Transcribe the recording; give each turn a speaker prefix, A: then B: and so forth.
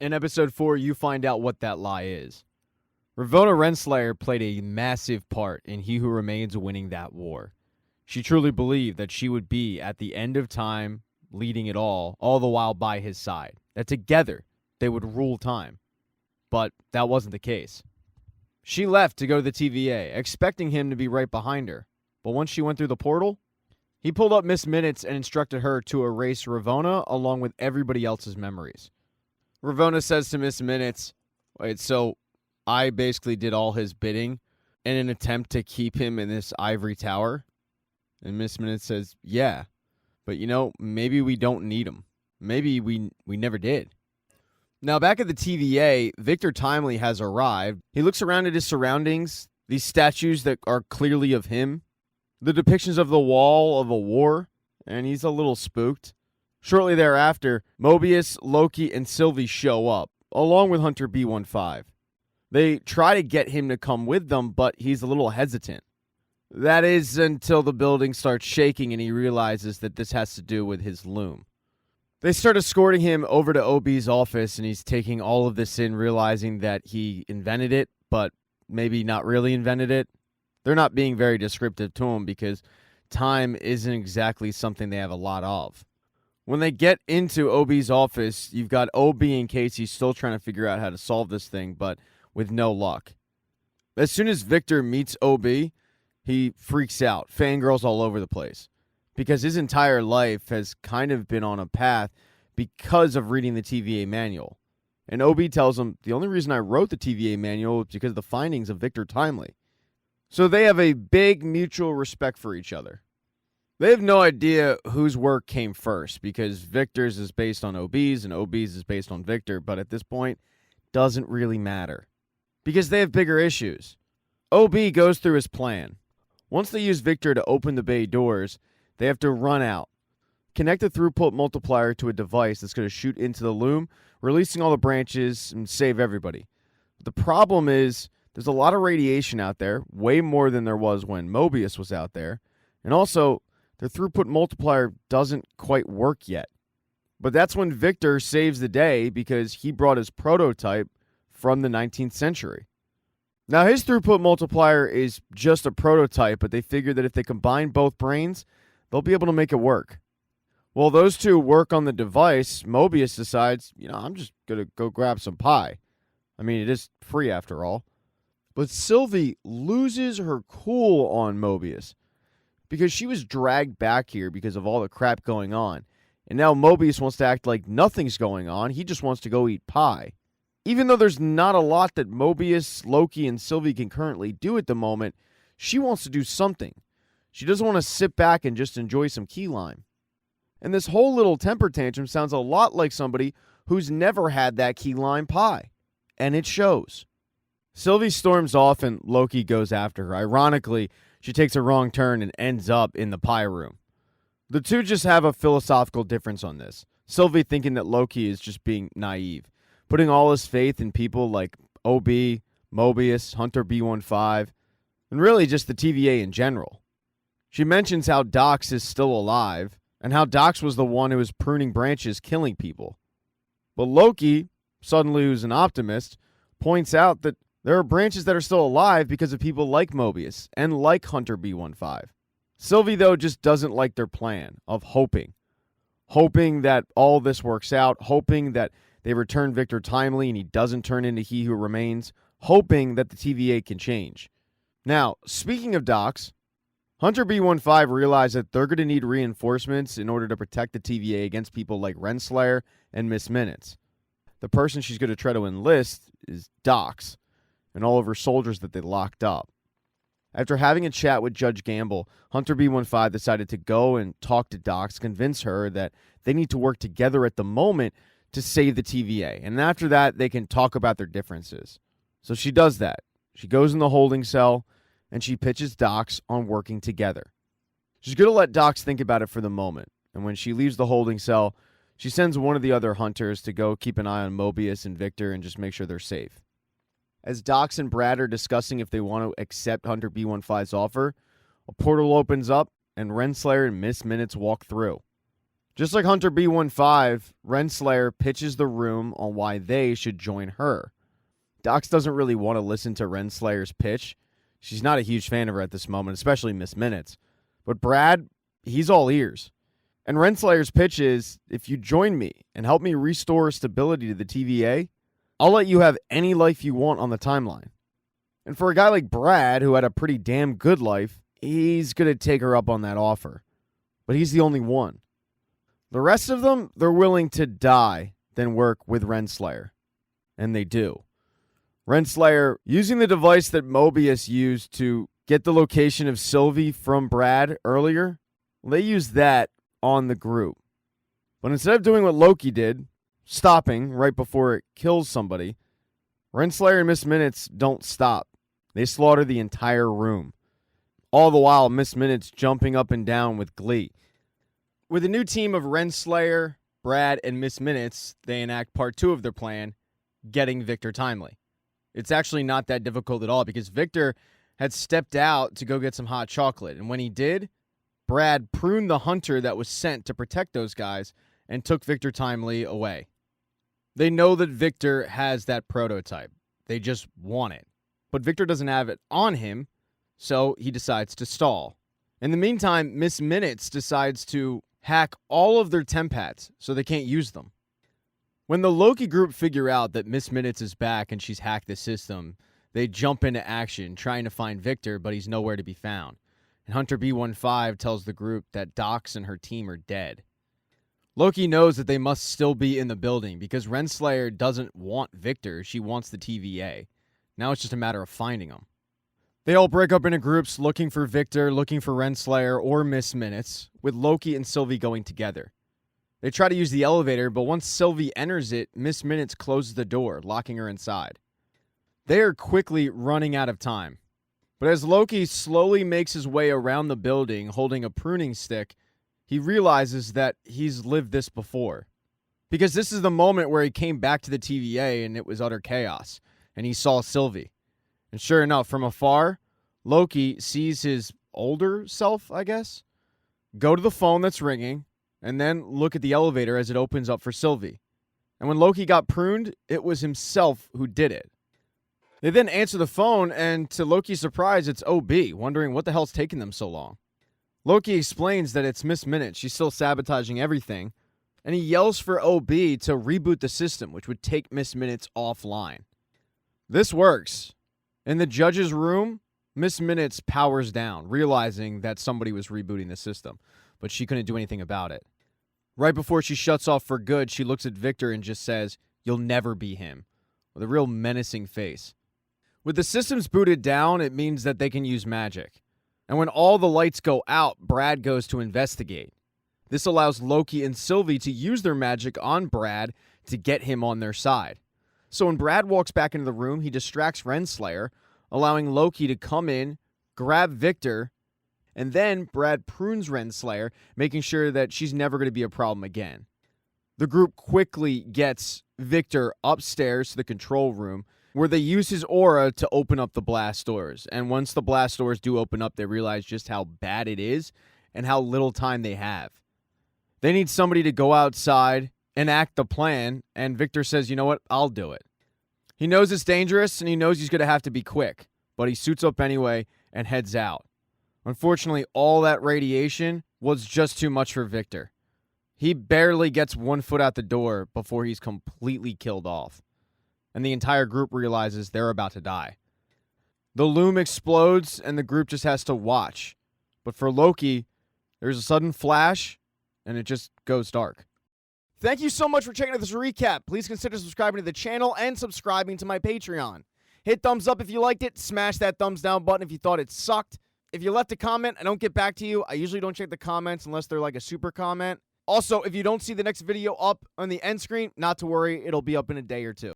A: In episode 4, you find out what that lie is. Ravonna Ren Slayer played a massive part in He Who Remains winning that war. She truly believed that she would be at the end of time, leading it all the while by his side. That together, they would rule time. But that wasn't the case. She left to go to the TVA, expecting him to be right behind her. But once she went through the portal, he pulled up Miss Minutes and instructed her to erase Ravonna along with everybody else's memories. Ravonna says to Miss Minutes, wait, so I basically did all his bidding in an attempt to keep him in this ivory tower? And Miss Minutes says, yeah, but maybe we don't need him. Maybe we never did. Now, back at the TVA, Victor Timely has arrived. He looks around at his surroundings, these statues that are clearly of him, the depictions of the wall of a war, and he's a little spooked. Shortly thereafter, Mobius, Loki, and Sylvie show up, along with Hunter B15. They try to get him to come with them, but he's a little hesitant. That is until the building starts shaking and he realizes that this has to do with his loom. They start escorting him over to OB's office, and he's taking all of this in, realizing that he invented it, but maybe not really invented it. They're not being very descriptive to him because time isn't exactly something they have a lot of. When they get into OB's office, you've got OB and Casey still trying to figure out how to solve this thing, but with no luck. As soon as Victor meets OB, he freaks out, fangirls all over the place, because his entire life has kind of been on a path because of reading the TVA manual. And OB tells him, the only reason I wrote the TVA manual is because of the findings of Victor Timely. So they have a big mutual respect for each other. They have no idea whose work came first, because Victor's is based on OB's and OB's is based on Victor, but at this point, doesn't really matter, because they have bigger issues. OB goes through his plan. Once they use Victor to open the bay doors, they have to run out, connect the throughput multiplier to a device that's going to shoot into the loom, releasing all the branches and save everybody. But the problem is, there's a lot of radiation out there, way more than there was when Mobius was out there, and also, their throughput multiplier doesn't quite work yet. But that's when Victor saves the day because he brought his prototype from the 19th century. Now, his throughput multiplier is just a prototype, but they figure that if they combine both brains, they'll be able to make it work. While those two work on the device, Mobius decides, I'm just going to go grab some pie. I mean, it is free after all. But Sylvie loses her cool on Mobius, because she was dragged back here because of all the crap going on. And now Mobius wants to act like nothing's going on. He just wants to go eat pie. Even though there's not a lot that Mobius, Loki, and Sylvie can currently do at the moment, she wants to do something. She doesn't want to sit back and just enjoy some key lime. And this whole little temper tantrum sounds a lot like somebody who's never had that key lime pie. And it shows. Sylvie storms off and Loki goes after her. Ironically, she takes a wrong turn and ends up in the pie room. The two just have a philosophical difference on this. Sylvie thinking that Loki is just being naive, putting all his faith in people like OB, Mobius, Hunter B15, and really just the TVA in general. She mentions how Dox is still alive, and how Dox was the one who was pruning branches, killing people. But Loki, suddenly who's an optimist, points out that there are branches that are still alive because of people like Mobius and like Hunter B15. Sylvie, though, just doesn't like their plan of hoping. Hoping that all this works out. Hoping that they return Victor Timely and he doesn't turn into He Who Remains. Hoping that the TVA can change. Now, speaking of Dox, Hunter B15 realized that they're going to need reinforcements in order to protect the TVA against people like Ren Slayer and Miss Minutes. The person she's going to try to enlist is Dox and all of her soldiers that they locked up. After having a chat with Judge Gamble, Hunter B15 decided to go and talk to Dox, convince her that they need to work together at the moment to save the TVA. And after that, they can talk about their differences. So she does that. She goes in the holding cell, and she pitches Dox on working together. She's going to let Dox think about it for the moment. And when she leaves the holding cell, she sends one of the other hunters to go keep an eye on Mobius and Victor and just make sure they're safe. As Dox and Brad are discussing if they want to accept Hunter B15's offer, a portal opens up and Ren Slayer and Miss Minutes walk through. Just like Hunter B15, Ren Slayer pitches the room on why they should join her. Dox doesn't really want to listen to Ren Slayer's pitch. She's not a huge fan of her at this moment, especially Miss Minutes. But Brad, he's all ears. And Ren Slayer's pitch is, if you join me and help me restore stability to the TVA, I'll let you have any life you want on the timeline. And for a guy like Brad, who had a pretty damn good life, he's going to take her up on that offer. But he's the only one. The rest of them, they're willing to die than work with Ren Slayer. And they do. Ren Slayer, using the device that Mobius used to get the location of Sylvie from Brad earlier, they used that on the group. But instead of doing what Loki did, stopping right before it kills somebody, Ren Slayer and Miss Minutes don't stop. They slaughter the entire room. All the while, Miss Minutes jumping up and down with glee. With a new team of Ren Slayer, Brad, and Miss Minutes, they enact part 2 of their plan, getting Victor Timely. It's actually not that difficult at all because Victor had stepped out to go get some hot chocolate. And when he did, Brad pruned the hunter that was sent to protect those guys and took Victor Timely away. They know that Victor has that prototype. They just want it. But Victor doesn't have it on him, so he decides to stall. In the meantime, Miss Minutes decides to hack all of their Tempads so they can't use them. When the Loki group figure out that Miss Minutes is back and she's hacked the system, they jump into action trying to find Victor, but he's nowhere to be found. And Hunter B15 tells the group that Dox and her team are dead. Loki knows that they must still be in the building because Ren Slayer doesn't want Victor, she wants the TVA. Now it's just a matter of finding them. They all break up into groups looking for Victor, looking for Ren Slayer or Miss Minutes, with Loki and Sylvie going together. They try to use the elevator, but once Sylvie enters it, Miss Minutes closes the door, locking her inside. They are quickly running out of time. But as Loki slowly makes his way around the building holding a pruning stick, he realizes that he's lived this before. Because this is the moment where he came back to the TVA and it was utter chaos, and he saw Sylvie. And sure enough, from afar, Loki sees his older self, I guess, go to the phone that's ringing, and then look at the elevator as it opens up for Sylvie. And when Loki got pruned, it was himself who did it. They then answer the phone, and to Loki's surprise, it's OB, wondering what the hell's taking them so long. Loki explains that it's Miss Minutes. She's still sabotaging everything, and he yells for OB to reboot the system, which would take Miss Minutes offline. This works. In the judge's room, Miss Minutes powers down, realizing that somebody was rebooting the system, but she couldn't do anything about it. Right before she shuts off for good, she looks at Victor and just says, "You'll never be him," with a real menacing face. With the systems booted down, it means that they can use magic. And when all the lights go out, Brad goes to investigate. This allows Loki and Sylvie to use their magic on Brad to get him on their side. So when Brad walks back into the room, he distracts Ren Slayer, allowing Loki to come in, grab Victor, and then Brad prunes Ren Slayer, making sure that she's never going to be a problem again. The group quickly gets Victor upstairs to the control room, where they use his aura to open up the blast doors. And once the blast doors do open up, they realize just how bad it is and how little time they have. They need somebody to go outside, enact the plan, and Victor says, you know what, I'll do it. He knows it's dangerous, and he knows he's going to have to be quick, but he suits up anyway and heads out. Unfortunately, all that radiation was just too much for Victor. He barely gets 1 foot out the door before he's completely killed off. And the entire group realizes they're about to die. The Loom explodes, and the group just has to watch. But for Loki, there's a sudden flash, and it just goes dark. Thank you so much for checking out this recap. Please consider subscribing to the channel and subscribing to my Patreon. Hit thumbs up if you liked it. Smash that thumbs down button if you thought it sucked. If you left a comment, I don't get back to you. I usually don't check the comments unless they're like a super comment. Also, if you don't see the next video up on the end screen, not to worry, it'll be up in a day or two.